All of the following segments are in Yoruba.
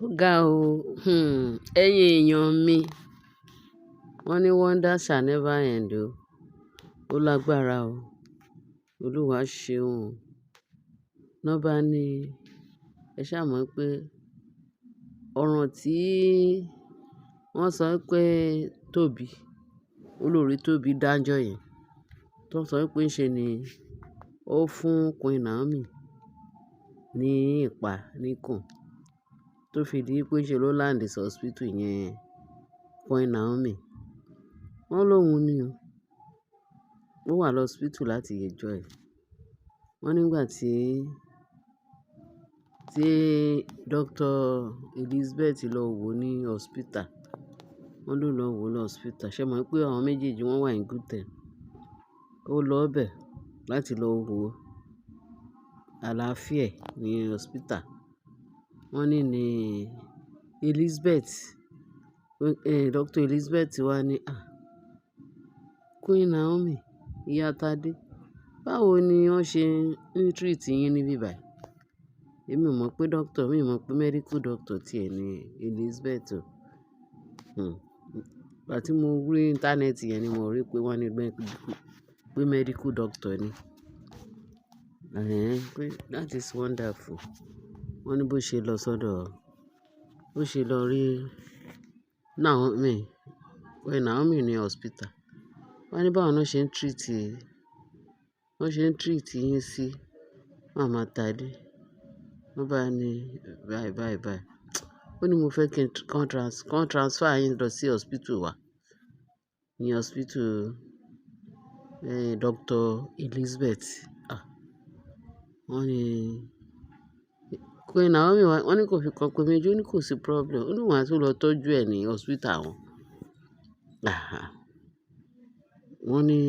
Ó ga o, ẹ̀yin èèyàn mi, wọ́n ní wonder shall never end o. Ó lágbára o. Olúwa ṣeun o. Ná bá ní, ẹ ṣá mọ̀ pé ọ̀ràn tí wọ́n sọ pé Tóbi, olórí Tóbi dáńjọ́ yẹn, tó sọ pé ṣe ni ó fún Queen Naomi ní ìpá níkùn, tó fi di pé ṣe ló land sí hospital yẹn, Queen Naomi. Wọ́n lóhun ni o. Ó wà lọ hospital láti ìjọ ẹ̀. Wọ́n nígbà tí Dr. Elizabeth lọ wò ní hospital, wọ́n ló lọ wò ní hospital. Ṣé mọ̀ pé àwọn méjèèjì wọ́n wà in good term. Ó lọ bẹ̀ láti lọ wo àlàáfíà ẹ̀ ní hospital. Wọ́n ní Elizabeth, Dr. Elizabeth wá ní, Queen Naomi, ìyá Tádé, báwo ni wọ́n ṣe ń treat yín níbí báyìí? Èmi ò mọ̀ pé doctor, mi ò mọ̀ pé medical doctor tí ẹ ni Elizabeth o. Ìgbà tí mo rí íńtánẹ́ẹ̀tì yẹn ni mo rí pé wọ́n ní pé medical doctor ni. Pé that is wonderful. Wọ́n ní bó ṣe lọ sọ́dọ̀, bó ṣe lọ rí Naomi, Queen Naomi ní hospital. Wọ́n ní báwo ni wọ́n ṣe ń treat yín sí Mama Tádé. Wọ́n bá ní báyìí. Ó ní mo fẹ́ kí wọ́n transfer yín lọ sí hospital wa. Ní hospital, Dr. Elizabeth. Wọ́n ní Queen Naomi wọ́n ní kò fi kan pé méjì, ó ní kò sí problem. Ó ní wọ́n á tún lọ tọ́jú ẹ̀ ní hospital wọn. Wọ́n ní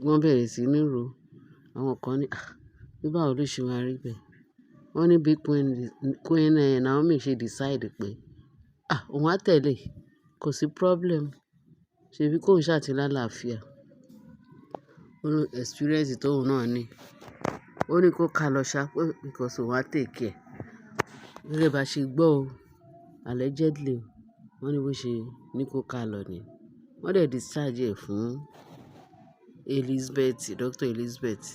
wọ́n bẹ̀rẹ̀ sí ní ro. Àwọn kan ní, bí báwo ló ṣe máa rí bẹ́ẹ̀. Wọ́n ní bí Queen Naomi ṣe decide pé, òun á tẹ̀lé, kò sí problem. Ṣèbí kóun ṣá ti lálàáfíà. Ó ní experience tóun náà ní. Ó ní kó ká lọ ṣá pé because òun á take care. Gẹ́gẹ́ bá ṣe gbọ́ o, allegedly o, wọ́n ní bó ṣe ní kó ká lọ ni. Wọ́n dẹ̀ discharge ẹ̀ fún Elizabeth, Dr. Elizabeth,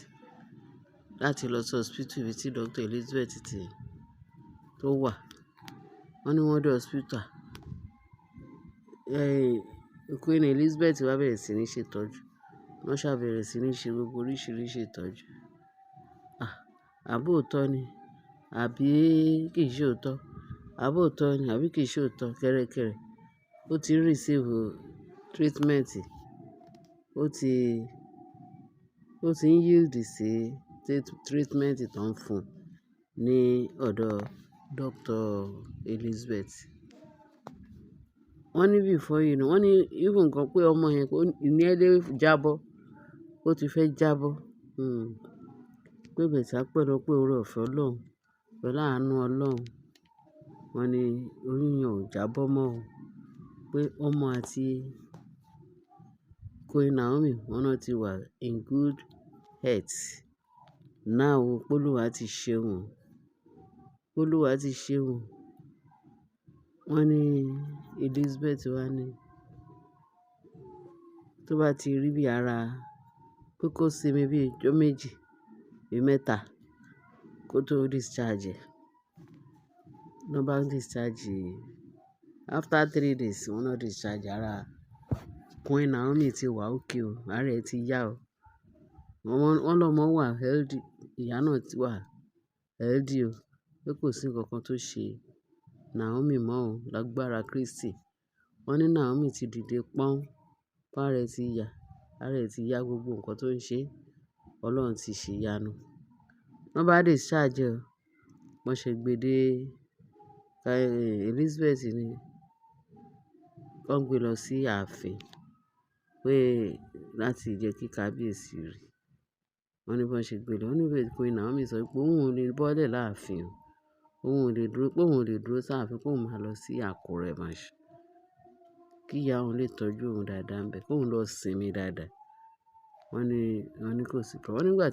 láti lọ sí hospital ibi tí Dr. Elizabeth tó wà. Wọ́n ní wọ́n dé hospital. Queen Elizabeth wá bẹ̀rẹ̀ sí ní ṣe ìtọ́jú. Wọ́n ṣá bẹ̀rẹ̀ sí ní ṣe gbogbo oríṣiríṣi ìtọ́jú. Àbí òótọ́ ni, àbí kì í ṣe òótọ́. Àbí òótọ́ ni, àbí kì í ṣe òótọ́. Kẹ́rẹ́kẹ́rẹ́. Ó ti ń receive treatment. Ó ti ń yield sí treatment tó ń fún ní ọ̀dọ̀ Dr. Elizabeth. Wọ́n ní before you know, wọ́n ní even gan pé ọmọ yẹn ní ẹ lè jábọ́, ó ti fẹ́ jábọ́. Pé bẹ̀tà pẹ̀lú pé oore-ọ̀fẹ́ Ọlọ́run, pẹ̀lú àánú Ọlọ́run. Wọ́n ní oyún yẹn ò jábọ́ mọ́ o. Pé ọmọ àti Queen Naomi wọ́n náà ti wà in good health. Now o, pé Olúwa ti ṣeun o. Pé Olúwa ti ṣeun o. Wọ́n ní Elizabeth wá ní tó bá ti rí bí ara, pé kó sinmi bí ọjọ́ méjì, bí mẹ́ta kó tó discharge ẹ̀. Wọ́n bá discharge, after 3 days wọ́n náà discharge ara. Queen Naomi ti wà okay o, ara ẹ̀ ti yá o. Wọ́n lọmọ wà healthy, ìyá náà ti wà healthy o. Pé kò sí nǹkan kan tó ṣe Naomi mọ́ o, lágbára Kristi. Wọ́n ní Naomi ti dìde pọ́n, pé ara ẹ̀ ti yá, ara ẹ̀ ti yá gbogbo nǹkan tó ń ṣe. Ọlọ́run ti ṣe ìyanu. Wọ́n bá discharge ẹ̀ o. Wọ́n ṣe gbe dé Elizabeth ni wọ́n gbé lọ sí ààfin pé láti jẹ́ kí kábíyèsí rí. Wọ́n ní bí wọ́n ṣe gbé lọ. Wọ́n ní bí Queen Naomi sọ pé òun ò lè bọ́lẹ̀ láàfin o. Òun ò lè dúró sáàfin, pé òun máa lọ sí Àkúrẹ́ máa ṣe. Kí ìyá òun lè tọ́jú òun dáadáa ńbẹ̀, kó òun lọ sinmi dáadáa. Wọ́n ní kò sí problem. Wọ́n nígbà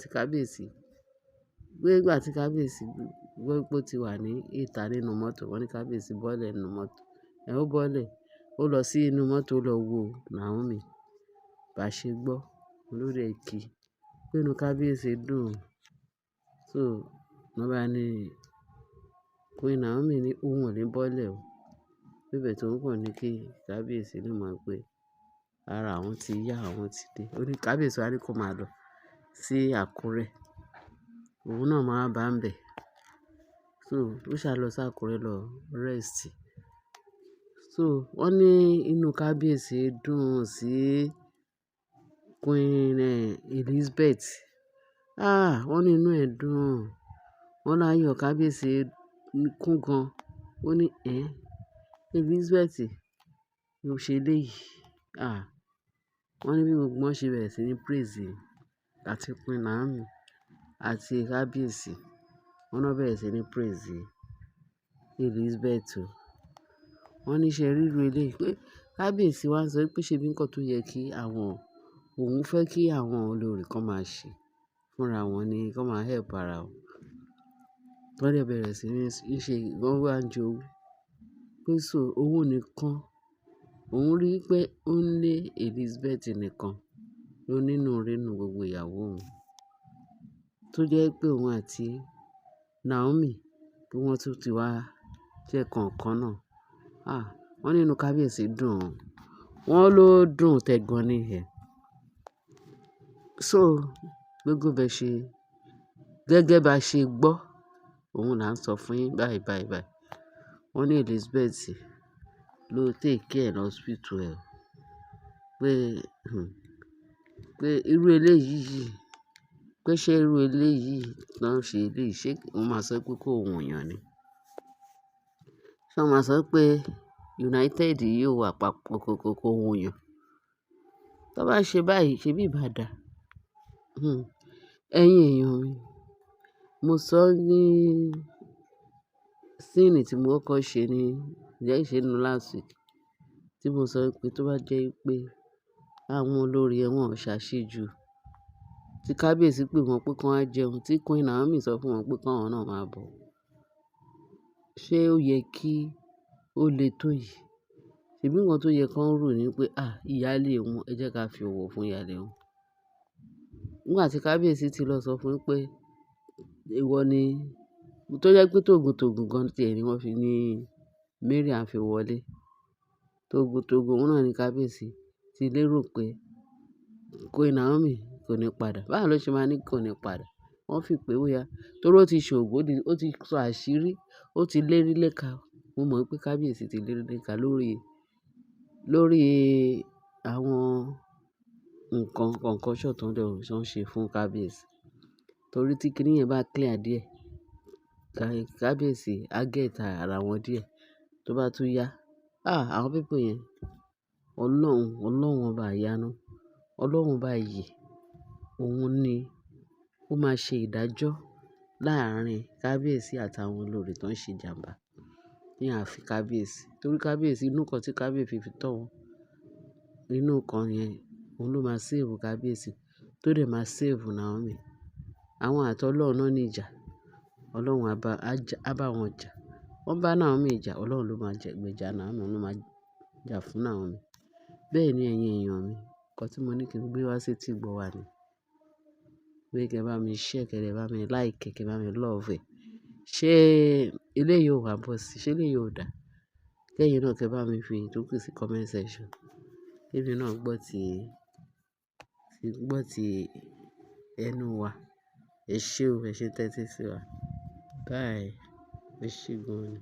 tí kábíyèsí gbọ́ pé ó ti wà ní ìta nínú mọ́tò. Wọ́n ní kábíyèsí bọ́lẹ̀ nínú mọ́tò. Ó bọ́lẹ̀, ó lọ sí inú mọ́tò lọ wo Naomi. Bá ṣe gbọ́, olórí ẹ̀ kí pé inú kábíyèsí dùn. So, wọ́n bá ní Queen Naomi ní òun ò ní bọ́lẹ̀ o. Bíbẹ̀ tó ń kàn ní kí kábíyèsí lè mọ̀ pé ara àwọn ti yá, àwọn ti dé. Ó ní kábíyèsí wá ní kó máa lọ sí Àkúrẹ́. Òun náà máa bá ń bẹ̀. So, ó ṣá lọ sí Àkúrẹ́ lọ rest. So, wọ́n ní inú kábíyèsí dùn sí Queen Elizabeth. Wọ́n ní inú ẹ̀ dùn. Wọ́n láyọ̀ kábíyèsí kún gan. Ó ní, Elizabeth ló ṣe léyìí. Wọ́n ní bí gbogbo wọn ṣe bẹ̀rẹ̀ sí ní praise àti Queen Naomi àti kábíyèsí. Wọ́n náà bẹ̀rẹ̀ sí ní praise Elizabeth o. Wọ́n ní ṣe ríru eléyìí pé kábíyèsí wá ń sọ pé ṣe bí nǹkan tó yẹ kí òun fẹ́ kí àwọn olórí kan máa ṣe fúnra wọn ni kí wọ́n máa help ara wọn. Wọ́n dẹ̀ bẹ̀rẹ̀ sí ní ṣe, wọ́n wá ń jowú. Pé so owó nìkan. Òun rí pé ó ń lé Elizabeth nìkan ló nínú rínú gbogbo ìyàwó òun. Tó jẹ́ pé òun àti Naomi bí wọ́n tún ti wá jẹ́ kankan náà. Wọ́n ní inú kábíyèsí dùn. Wọ́n ló dùn tẹ́gan ní ẹ̀. So, gbogbo bẹ́ ṣe gẹ́gẹ́ bá ṣe gbọ́, òun là ń sọ fún yín báyìí. Wọ́n ní Elizabeth ló take care ní hospital ẹ̀. Pé irú eléyìí, pé ṣé irú eléyìí náà ṣe eléyìí, ṣé wọ́n máa sọ pé kó wùn yàn ni? Ṣé wọ́n máa sọ pé United yóò wà papọ̀ kó wùn yàn? Tó bá ṣe báyìí, ṣe bí ìbá dà? Ẹ̀yin èèyàn mi, mo sọ ní scene tí mo kọ́kọ́ ṣe ní ìjẹ́ ìṣẹ́nu last week tí mo sọ pé tó bá jẹ́ pé àwọn olórí wọn ò ṣàṣejù, tí kábíyèsí pè wọ́n pé kí wọ́n á jẹun, tí Queen Naomi sọ fún wọn pé kí àwọn náà máa bọ̀. Ṣé ó yẹ kí ó le tó yìí? Ṣèbí nǹkan tó yẹ kí wọ́n rò ní pé, ìyálé wọn, ẹ jẹ́ ká fi ọ̀wọ̀ fún ìyálé wọn. Nígbà tí kábíyèsí ti lọ sọ fún pé ìwọ ni, tó jẹ́ pé tògùntògùn gan tí ẹ̀ ni wọ́n fi ní Mariam fi wọlé. Tògùntògùn òun náà ni kábíyèsí ti lérò pé Queen Naomi kò ní padà. Báwo ló ṣe máa ní kò ní padà? Wọ́n fi pé ó yá. Torí ó ti ṣògo, ó ti sọ àṣírí, ó ti lérí léka. Mo mọ̀ pé kábíyèsí ti lérí léka lórí àwọn nǹkan concussion tó ń ṣe fún kábíyèsí. Torí tí kíní yẹn bá clear díẹ̀, kábíyèsí á get ara wọn díẹ̀. Tó bá tún yá, àwọn people yẹn, Ọlọ́run ọba ìyanu, Ọlọ́run ọba ìyè, òun ni ó máa ṣe ìdájọ́ láàárín kábíyèsí àtàwọn olórí tó ń ṣe ìjàmbá ní ààfin kábíyèsí. Torí kábíyèsí inú kan tí kábíyèsí fi tọ́ wọn, inú kan yẹn, òun ló máa save kábíyèsí, tó dẹ̀ máa save Naomi. Àwọn àti Ọlọ́run náà ní ìjà. Ọlọ́run á bá wọn jà. Wọ́n bá Naomi jà, Ọlọ́run ló máa gbèjà Naomi, òun ló máa jà fún Naomi. Bẹ́ẹ̀ ni ẹ̀yin èèyàn mi, nǹkan tí mo ní kí n gbé wá sí etí ìgbọ́ wa ni. Pé kí ẹ bá mi share, kí ẹ bá mi like, kí ẹ bá mi love. Ṣé eléyìí ò wá bọ́ sí? Ṣé eléyìí ò dà? Kẹ́yin náà kí ẹ bá mi fi ìtókù sí comment section. Kí èmi náà gbọ́ ti ẹnu wa. Ẹ ṣé o, ẹ ṣé tẹ́tí sí wa. Bye. Ẹ ṣé gan ni.